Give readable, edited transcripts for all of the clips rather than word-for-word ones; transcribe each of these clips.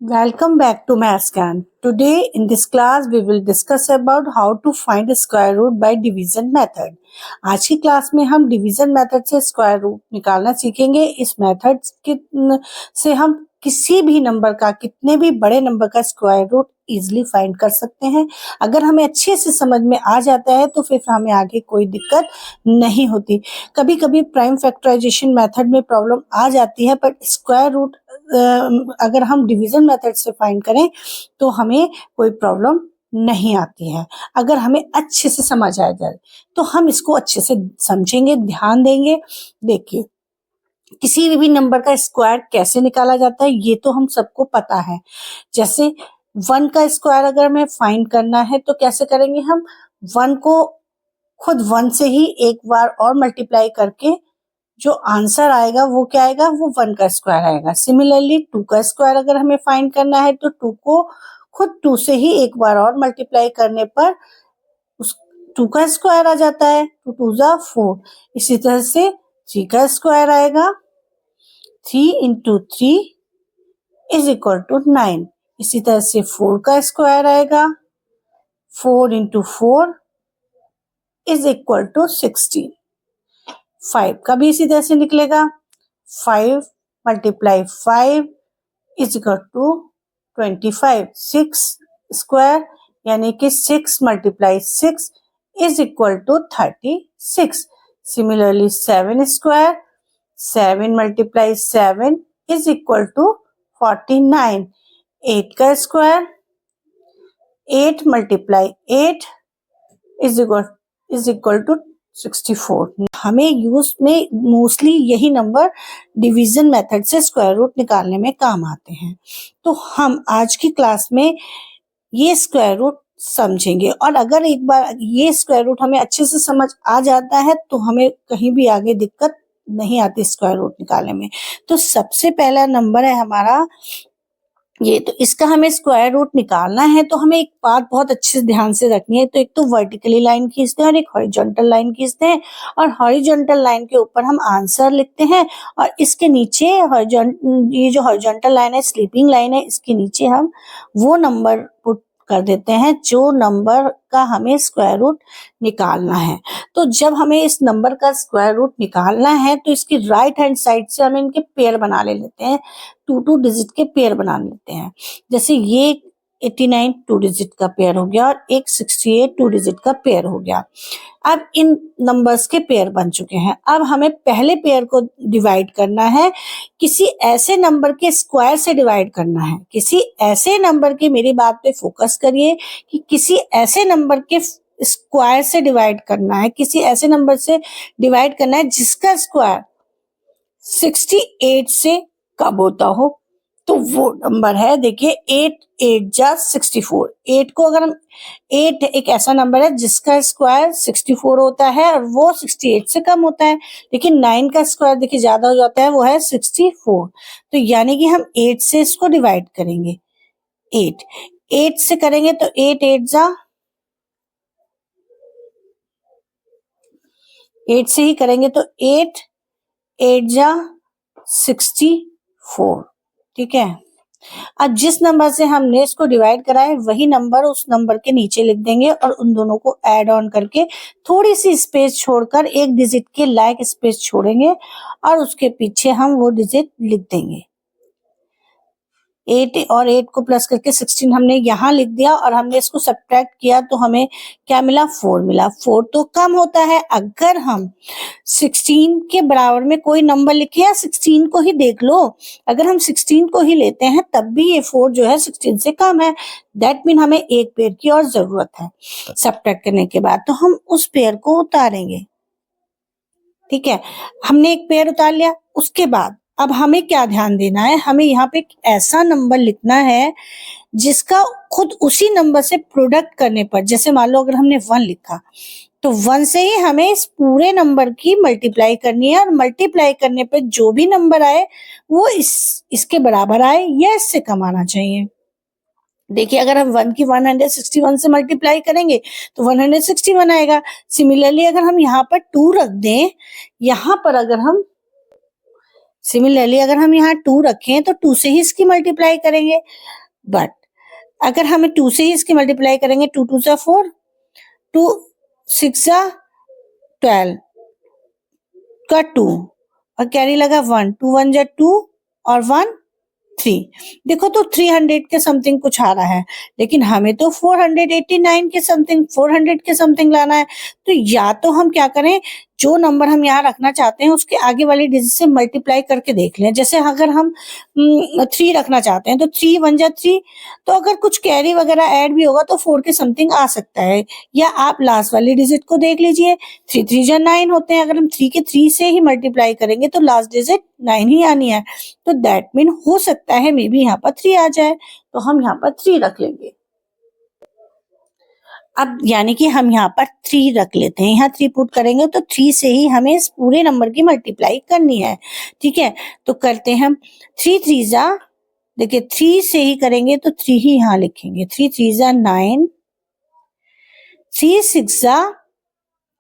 Welcome back to MathScan. Today in this class we will discuss about how to find square root by division method. आज की class में हम division method से square root निकालना सीखेंगे। इस method से हम किसी भी नंबर का, कितने भी बड़े नंबर का स्क्वायर रूट इजीली फाइंड कर सकते हैं। अगर हमें अच्छे से समझ में आ जाता है तो फिर हमें आगे कोई दिक्कत नहीं होती। कभी कभी प्राइम फैक्टराइजेशन मेथड में प्रॉब्लम आ जाती है, पर स्क्वायर रूट अगर हम डिवीजन मेथड से फाइंड करें तो हमें कोई प्रॉब्लम नहीं आती है। अगर हमें अच्छे से समझ आ जाए तो हम इसको अच्छे से समझेंगे, ध्यान देंगे। देखिए, किसी भी नंबर का स्क्वायर कैसे निकाला जाता है ये तो हम सबको पता है। जैसे 1 का स्क्वायर अगर हमें फाइंड करना है तो कैसे करेंगे हम? 1 को खुद 1 से ही एक बार और मल्टीप्लाई करके जो आंसर आएगा वो क्या आएगा? वो 1 का स्क्वायर आएगा। सिमिलरली 2 का स्क्वायर अगर हमें फाइंड करना है तो 2 को खुद 2 से ही एक बार और मल्टीप्लाई करने पर उस 2 का स्क्वायर आ जाता है। 2 2 जा 4। इसी तरह से 3 का स्क्वायर आएगा। 3 into 3 is equal to 9। इसी तरह से 4 का स्क्वायर आएगा। 4 into 4 is equal to 16। 5 का भी इसी तरह से निकलेगा। 5 multiply 5 is equal to 25। 6 square यानी कि 6 multiply 6 is equal to 36। Similarly 7 square, 7 multiply 7 is equal to 49। 8 का square, 8 multiply 8 is equal to 64। हमें यूज में मोस्टली यही नंबर डिवीजन मेथड से स्क्वायर रूट निकालने में काम आते हैं। तो हम आज की क्लास में ये स्क्वायर रूट समझेंगे, और अगर एक बार ये स्क्वायर रूट हमें अच्छे से समझ आ जाता है तो हमें कहीं भी आगे दिक्कत नहीं आती स्क्वायर रूट निकालने में। तो सबसे पहला नंबर है हमारा ये, तो इसका हमें स्क्वायर रूट निकालना है तो हमें एक बात बहुत अच्छे से ध्यान से रखनी है। तो एक तो वर्टिकली लाइन खींचते हैं और एक हॉरिजॉन्टल लाइन खींचते हैं, और हॉरिजॉन्टल लाइन के ऊपर हम आंसर लिखते हैं, और इसके नीचे ये जो हॉरिजॉन्टल लाइन है, स्लीपिंग लाइन है, इसके नीचे हम वो नंबर पुट कर देते हैं जो नंबर का हमें स्क्वायर रूट निकालना है। तो जब हमें इस नंबर का स्क्वायर रूट निकालना है तो इसकी राइट हैंड साइड से हम इनके पेयर बना लेते हैं। 2 डिजिट के पेयर बना लेते हैं। जैसे ये 89 2 डिजिट का पेयर हो गया और एक 68 2 डिजिट का पेयर हो गया। अब इन नंबर्स के पेयर बन चुके हैं। अब हमें पहले पेयर को डिवाइड करना है, किसी ऐसे नंबर के स्क्वायर से डिवाइड करना है। किसी ऐसे नंबर के, मेरी बात पे फोकस करिए, कि किसी ऐसे नंबर के स्क्वायर से डिवाइड करना है, किसी ऐसे नंबर से डिवाइड करना है जिसका स्क्वायर 68 से कब होता हो। तो वो नंबर है, देखिए 8 8 जा 64। 8 को अगर हम 8 एक ऐसा नंबर है जिसका स्क्वायर 64 होता है और वो 68 से कम होता है। लेकिन 9 का स्क्वायर देखिए ज्यादा हो जाता है, वो है 64। तो यानी कि हम 8 से इसको डिवाइड करेंगे। 8 से करेंगे तो 8 8 जा 8 से ही करेंगे तो 8 8 जा 64। ठीक है। अब जिस नंबर से हमने इसको डिवाइड करा है वही नंबर उस नंबर के नीचे लिख देंगे, और उन दोनों को ऐड ऑन करके थोड़ी सी स्पेस छोड़कर एक डिजिट के लायक स्पेस छोड़ेंगे और उसके पीछे हम वो डिजिट लिख देंगे। 8 और 8 को प्लस करके 16 हमने यहाँ लिख दिया, और हमने इसको सब्ट्रैक्ट किया तो हमें क्या मिला? 4 मिला। 4 तो कम होता है। अगर हम 16 के बराबर में कोई नंबर लिखे, या 16 को ही देख लो, अगर हम 16 को ही लेते हैं तब भी ये 4 जो है 16 से कम है। दैट मीन हमें एक पेयर की और जरूरत है सब्ट्रैक्ट करने के बाद, तो हम उस पेयर को उतारेंगे। ठीक है, हमने एक पेयर उतार लिया। उसके बाद अब हमें क्या ध्यान देना है? हमें यहाँ पे एक ऐसा नंबर लिखना है जिसका खुद उसी नंबर से प्रोडक्ट करने पर, जैसे मान लो अगर हमने 1 लिखा तो 1 से ही हमें इस पूरे नंबर की मल्टीप्लाई करनी है, और मल्टीप्लाई करने पे जो भी नंबर आए वो इसके बराबर आए या इससे कम आना चाहिए। देखिए, अगर हम 1 की 161 से मल्टीप्लाई करेंगे तो 161 आएगा। सिमिलरली अगर हम यहाँ पर 2 रख दें, यहाँ पर अगर हम सिमिलरली अगर हम यहाँ 2 रखें तो 2 से ही इसकी मल्टीप्लाई करेंगे, बट अगर हमें 2 से ही इसकी मल्टीप्लाई करेंगे, 2 2 4, 2 6 12 का 2 और कैरी लगा 1, 2 1 2 और 1 3। देखो तो 300 के समथिंग कुछ आ रहा है, लेकिन हमें तो 489 के समथिंग 400 के समथिंग लाना है। तो या तो हम क्या करें, जो नंबर हम यहाँ रखना चाहते हैं उसके आगे वाली डिजिट से मल्टीप्लाई करके देख लें। जैसे अगर हम 3 रखना चाहते हैं तो 3 1 3, तो अगर कुछ कैरी वगैरह ऐड भी होगा तो 4 के समथिंग आ सकता है। या आप लास्ट वाली डिजिट को देख लीजिए, 3 3 9 होते हैं, अगर हम 3 के 3 से ही मल्टीप्लाई करेंगे तो लास्ट डिजिट 9 ही आनी है। तो दैट मीन हो सकता है मे बी यहाँ पर 3 आ जाए, तो हम यहाँ पर 3 रख लेंगे। अब यानी कि हम यहाँ पर 3 रख लेते हैं, यहाँ 3 पुट करेंगे तो 3 से ही हमें इस पूरे नंबर की मल्टीप्लाई करनी है। ठीक है, तो करते हैं हम 3 3 जा, देखिए 3 से ही करेंगे तो 3 ही यहाँ लिखेंगे, 3 3 जा 9, 3 6 जा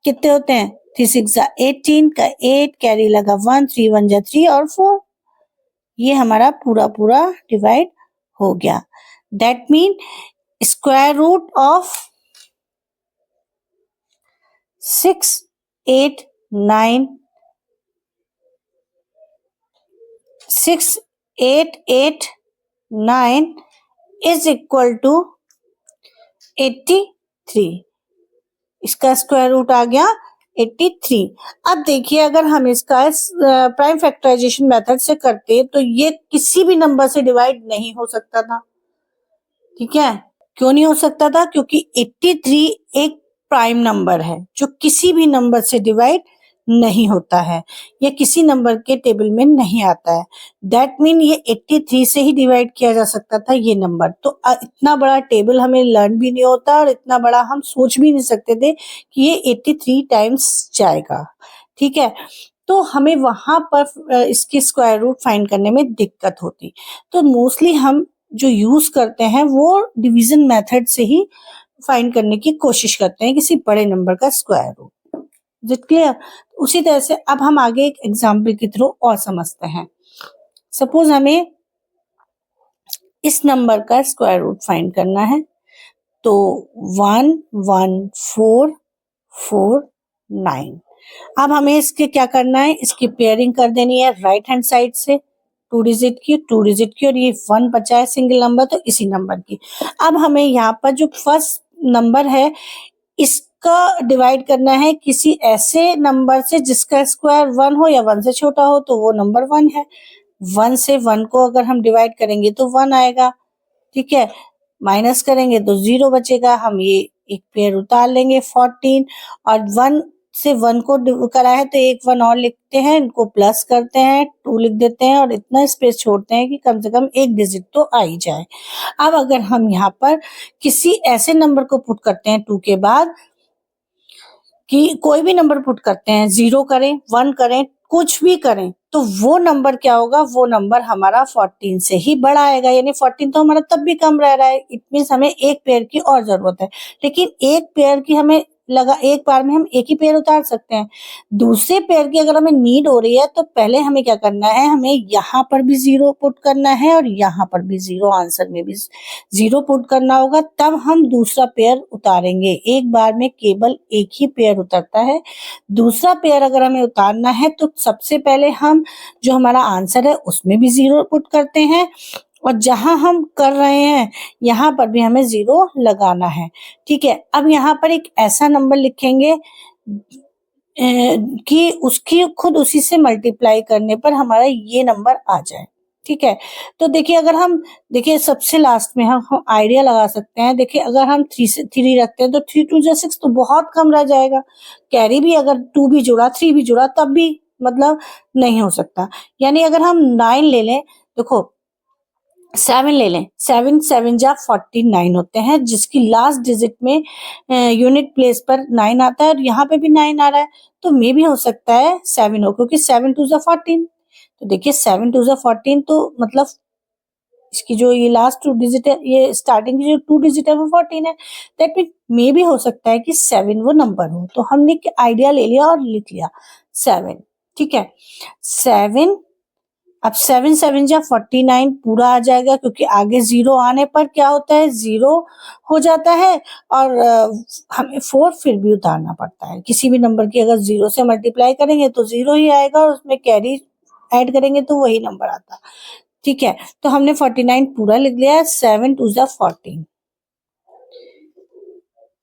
कितने होते हैं, 3 6 जा 18 का 8 कैरी लगा 1, 3 1 जा 3 और 4, ये हमारा पूरा पूरा डिवाइड हो गया। That mean square root of 6 8 9 6 8 8 9 is equal to 83। इसका स्क्वायर रूट आ गया 83। अब देखिए अगर हम इसका प्राइम फैक्टराइजेशन मेथड से करते तो ये किसी भी नंबर से डिवाइड नहीं हो सकता था। ठीक है, क्यों नहीं हो सकता था, क्योंकि 83 एक प्राइम नंबर है जो किसी भी नंबर से डिवाइड नहीं होता है, ये किसी नंबर के टेबल में नहीं आता है। दैट मीन ये 83 से ही डिवाइड किया जा सकता था ये नंबर। तो इतना बड़ा टेबल हमें लर्न भी नहीं होता और इतना बड़ा हम सोच भी नहीं सकते थे कि ये 83 टाइम्स जाएगा। ठीक है, तो हमें वहां पर इसके स्क्वायर रूट फाइंड करने में दिक्कत होती। तो मोस्टली हम जो यूज करते हैं वो डिवीजन मेथड से ही फाइंड करने की कोशिश करते हैं किसी बड़े नंबर का square root. Is it clear? उसी तरह से अब हम आगे एक एग्जाम्पल के थ्रू और समझते हैं। सपोज हमें इस नंबर का स्क्वायर रूट फाइंड करना है, तो 1 1 4 4 9। अब हमें इसके क्या करना है, इसकी पेयरिंग कर देनी है राइट हैंड साइड से, 2 डिजिट की और ये 1 बचा है सिंगल नंबर, तो इसी नंबर की। अब हमें यहाँ पर जो फर्स्ट नंबर है इसका डिवाइड करना है किसी ऐसे नंबर से जिसका स्क्वायर 1 हो या 1 से छोटा हो, तो वो नंबर 1 है। 1 से 1 को अगर हम डिवाइड करेंगे तो 1 आएगा। ठीक है, माइनस करेंगे तो 0 बचेगा। हम ये एक पेयर उतार लेंगे 14, और 1 से 1 को करा है तो एक 1 और लिखते हैं, इनको प्लस करते हैं, 2 लिख देते हैं और इतना स्पेस छोड़ते हैं कि कम से कम एक डिजिट तो आ ही जाए। अब अगर हम यहाँ पर किसी ऐसे नंबर को पुट करते हैं 2 के बाद, कि कोई भी नंबर पुट करते हैं, 0 करें 1 करें कुछ भी करें, तो वो नंबर क्या होगा, वो नंबर हमारा 14 से ही बड़ा आएगा। यानी 14 तो हमारा तब भी कम रह रहा है, इट मीन्स हमें एक पेयर की और जरूरत है। लेकिन एक पेयर की हमें लगा, एक बार में हम एक ही पेयर उतार सकते हैं। दूसरे पेयर की अगर हमें नीड हो रही है तो पहले हमें क्या करना है, हमें यहाँ पर भी 0 पुट करना है और यहाँ पर भी 0, आंसर में भी 0 पुट करना होगा, तब हम दूसरा पेयर उतारेंगे। एक बार में केवल एक ही पेयर उतरता है। दूसरा पेयर अगर हमें उतारना है तो सबसे पहले हम जो हमारा आंसर है उसमें भी 0 पुट करते हैं, और जहां हम कर रहे हैं यहाँ पर भी हमें 0 लगाना है। ठीक है, अब यहाँ पर एक ऐसा नंबर लिखेंगे कि उसकी खुद उसी से मल्टीप्लाई करने पर हमारा ये नंबर आ जाए। ठीक है, तो देखिए अगर हम देखिए सबसे लास्ट में हम आइडिया लगा सकते हैं। देखिए अगर हम 3 से 3 रखते हैं तो 3 2 जा 6, तो बहुत कम रह जाएगा। कैरी भी अगर 2 भी जुड़ा 3 भी जुड़ा तब भी मतलब नहीं हो सकता। यानी अगर हम 9 ले लें, देखो 7 ले लें, 7 7 जा 49 होते हैं, जिसकी लास्ट डिजिट में यूनिट प्लेस पर 9 आता है और यहाँ पे भी 9 आ रहा है, तो मे भी हो सकता है 7 हो, क्योंकि 7 2 जा 14। तो देखिए 7 2 जा 14, तो मतलब इसकी जो ये लास्ट 2 डिजिट है, ये स्टार्टिंग की जो 2 डिजिट है वो 14 है। दैट मीन मे भी हो सकता है कि 7 वो नंबर हो। तो हमने आइडिया ले लिया और लिख लिया 7। ठीक है, 7 अब 7 7 जा 49 पूरा आ जाएगा, क्योंकि आगे 0 आने पर क्या होता है, 0 हो जाता है और हमें 4 फिर भी उतारना पड़ता है। किसी भी नंबर की अगर 0 से मल्टीप्लाई करेंगे तो 0 ही आएगा और उसमें कैरी ऐड करेंगे तो वही नंबर आता। ठीक है, तो हमने 49 पूरा लिख लिया। 7 2 जा 14।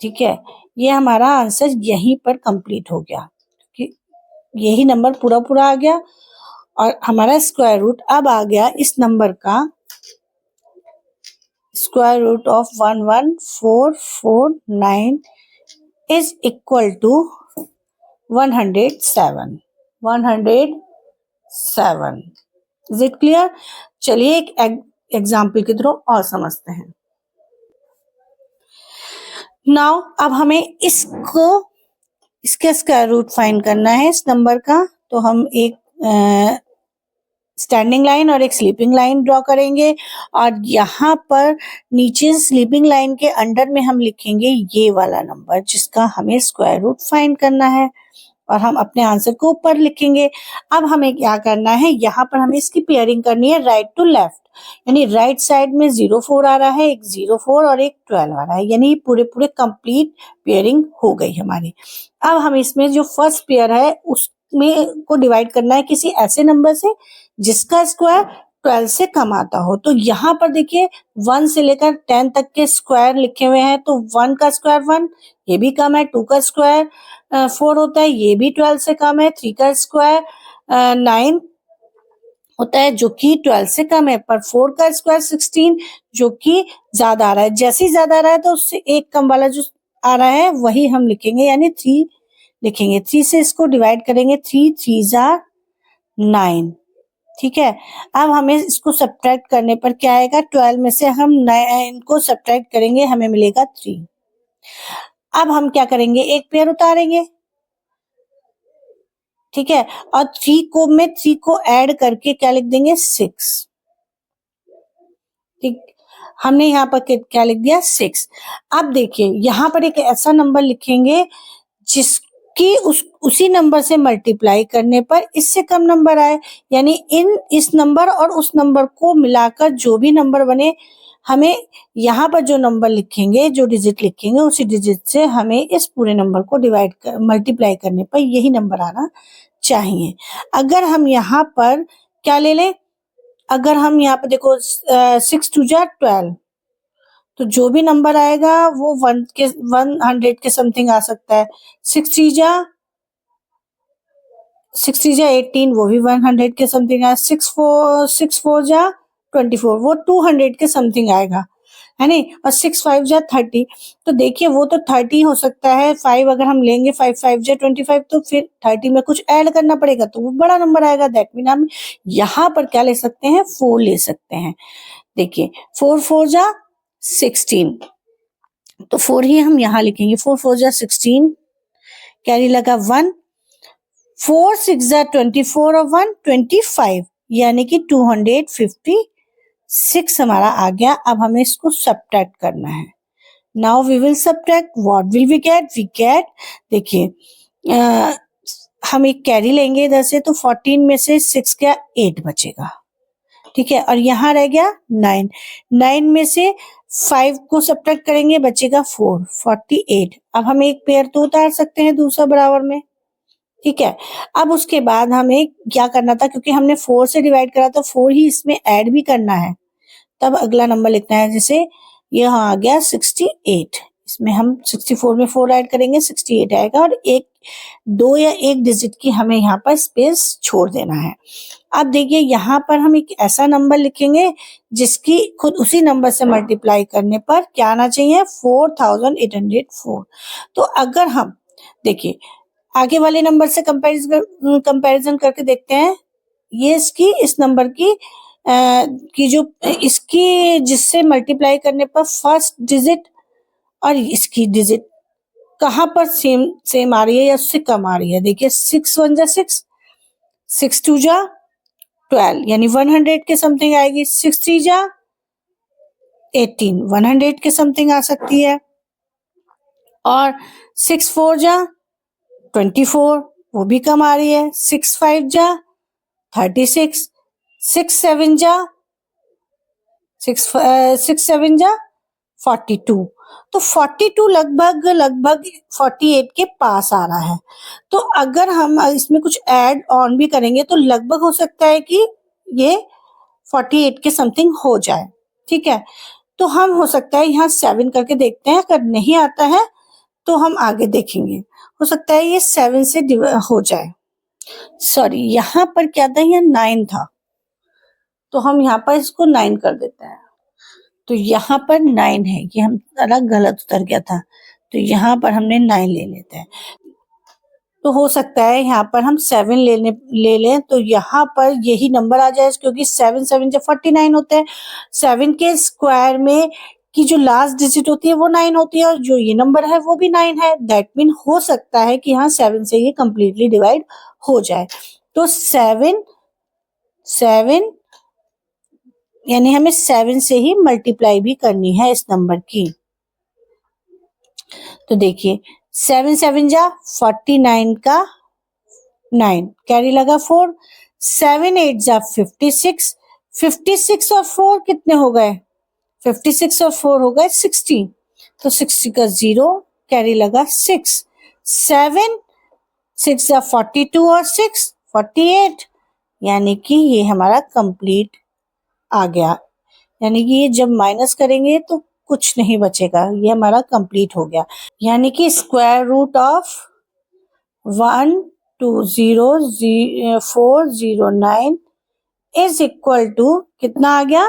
ठीक है, ये हमारा आंसर यहीं पर कंप्लीट हो गया, कि यही नंबर पूरा पूरा आ गया और हमारा स्क्वायर रूट अब आ गया इस नंबर का square root of 11449 is equal to 107। 107 is it clear? चलिए एक एग्जाम्पल के थ्रू और समझते हैं। नाउ अब हमें इसका स्क्वायर रूट फाइंड करना है इस नंबर का, तो हम एक स्टैंडिंग लाइन और एक स्लीपिंग लाइन ड्रॉ करेंगे और यहाँ पर नीचे स्लीपिंग लाइन के अंडर में हम लिखेंगे ये वाला नंबर जिसका हमें स्क्वायर रूट फाइंड करना है और हम अपने आंसर को ऊपर लिखेंगे। अब हमें क्या करना है, यहाँ पर हमें इसकी पेयरिंग करनी है राइट टू लेफ्ट, यानी राइट साइड में 04 आ रहा है, एक 04 और एक 12 आ रहा है, यानी पूरे पूरे कंप्लीट पेयरिंग हो गई हमारी। अब हम इसमें जो फर्स्ट पेयर है उसमें को डिवाइड करना है किसी ऐसे नंबर से जिसका स्क्वायर 12 से कम आता हो। तो यहाँ पर देखिए 1 से लेकर 10 तक के स्क्वायर लिखे हुए हैं, तो 1 का स्क्वायर 1, ये भी कम है। 2 का स्क्वायर 4 होता है, ये भी 12 से कम है। 3 का स्क्वायर 9 होता है जो कि 12 से कम है, पर 4 का स्क्वायर 16 जो कि ज्यादा आ रहा है। जैसे ही ज्यादा आ रहा है तो उससे एक कम वाला जो आ रहा है वही हम लिखेंगे, यानी 3 लिखेंगे। 3 से इसको डिवाइड करेंगे, 3 3 जा 9। ठीक है, अब हमें इसको सब्ट्रैक्ट करने पर क्या आएगा, 12 में से हम 9 को सब्ट्रैक्ट करेंगे, हमें मिलेगा 3। अब हम क्या करेंगे, एक पेयर उतारेंगे। ठीक है, और 3 को ऐड करके क्या लिख देंगे, 6। ठीक, हमने यहाँ पर क्या लिख दिया, 6। अब देखिए यहाँ पर एक ऐसा नंबर लिखेंगे जिसकी उसी नंबर से मल्टीप्लाई करने पर इससे कम नंबर आए, यानी इस नंबर और उस नंबर को मिलाकर जो भी नंबर बने, हमें यहाँ पर जो नंबर लिखेंगे, जो डिजिट लिखेंगे, उसी डिजिट से हमें इस पूरे नंबर को मल्टीप्लाई करने पर यही नंबर आना चाहिए। अगर हम यहाँ पर क्या ले लें, अगर हम यहाँ पर देखो 6 2 जा 12, तो जो भी नंबर आएगा वो 100 के समथिंग आ सकता है। 6 3 जा 18, वो भी 100 के समथिंग आया। 6 4 जा 24, वो 200 के समथिंग आएगा, है नहीं। और 6 5 जा 30, तो देखिए वो तो 30 हो सकता है। 5 अगर हम लेंगे, 5 5 जा 25, तो फिर 30 में कुछ ऐड करना पड़ेगा तो वो बड़ा नंबर आएगा। दैट मीन हम यहाँ पर क्या ले सकते हैं, 4 ले सकते हैं। देखिए 4 4 जा 16, तो 4 ही हम यहाँ लिखेंगे। 4 4 जा 16, कैरी लगा 1, 4 6 जा 24 और 1 25, यानी कि 256 हमारा आ गया। अब हमें इसको सब्ट्रैक्ट करना है। Now we will subtract, what will we get, देखिए हम एक कैरी लेंगे इधर से, तो 14 में से 6 क्या 8 बचेगा। ठीक है, और यहाँ रह गया 9, 9 में से 5 को सब्ट्रैक्ट करेंगे, बचेगा 4, 48। अब हम एक पेयर तो उतार सकते हैं दूसरा बराबर में। ठीक है, अब उसके बाद हमें क्या करना था, क्योंकि हमने 4 से डिवाइड करा तो 4 ही इसमें ऐड भी करना है, तब अगला नंबर लिखना है। जैसे यहाँ आ गया 68, इसमें हम 64 में 4 ऐड करेंगे, 68 आएगा, और एक 2 या 1 डिजिट की हमें यहाँ पर स्पेस छोड़ देना है। अब देखिए यहाँ पर हम एक ऐसा नंबर लिखेंगे जिसकी खुद उसी नंबर से मल्टीप्लाई करने पर क्या आना चाहिए, 4804। तो अगर हम देखिए आगे वाले नंबर से कंपैरिजन करके देखते हैं, ये इसकी इस नंबर की जो इसकी जिससे मल्टीप्लाई करने पर फर्स्ट डिजिट और इसकी डिजिट कहाँ पर सेम आ रही है या उससे कम आ रही है। देखिए 6 1 जा 6, 6 2 जा 12, यानी 100 के समथिंग आएगी। 6 3 जा 18, 100 के समथिंग आ सकती है। और 6 4 जा 24, वो भी कम आ रही है। 6 5 जा 36, 6 7 जा 42। तो 42 लगभग 48 के पास आ रहा है। तो अगर हम इसमें कुछ ऐड ऑन भी करेंगे तो लगभग हो सकता है कि ये 48 के समथिंग हो जाए। ठीक है, तो हम हो सकता है यहाँ 7 करके देखते हैं, अगर नहीं आता है तो हम आगे देखेंगे। हो सकता है ये 7 से हो जाए। सॉरी, यहाँ पर क्या था, यहाँ 9 था, तो हम यहाँ पर इसको 9 कर देते हैं। तो यहाँ पर 9 है, ये हम अलग गलत उतर गया था, तो यहाँ पर हमने 9 ले लेते हैं। तो हो सकता है यहाँ पर हम 7 ले लें, तो यहाँ पर यही नंबर आ जाए, क्योंकि 7 7 जब 49 होते हैं। 7 के स्क्वायर में की जो लास्ट डिजिट होती है वो 9 होती है, और जो ये नंबर है वो भी 9 है। दैट मीन हो सकता है कि यहाँ 7 से ये कंप्लीटली डिवाइड हो जाए। तो 7 यानी हमें 7 से ही मल्टीप्लाई भी करनी है इस नंबर की। तो देखिए 7 7 जा 49 का 9 कैरी लगा 4, 7 8 जा 56, 56 और 4 कितने हो गए, 56 और 4 हो गए 60, तो 60 का 0 कैरी लगा 6, 7 6 जा 42 और 6 48, यानी कि ये हमारा कंप्लीट आ गया। यानी कि ये जब माइनस करेंगे तो कुछ नहीं बचेगा, ये हमारा कंप्लीट हो गया। यानी कि square root of 1200409 is equal to कितना आ गया,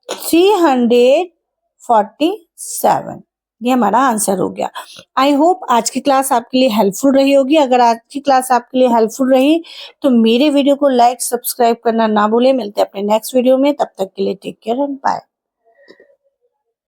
347। ये हमारा आंसर हो गया। आई होप आज की क्लास आपके लिए हेल्पफुल रही होगी। अगर आज की क्लास आपके लिए हेल्पफुल रही तो मेरे वीडियो को लाइक सब्सक्राइब करना ना भूलें। मिलते हैं अपने नेक्स्ट वीडियो में, तब तक के लिए टेक केयर एंड बाय।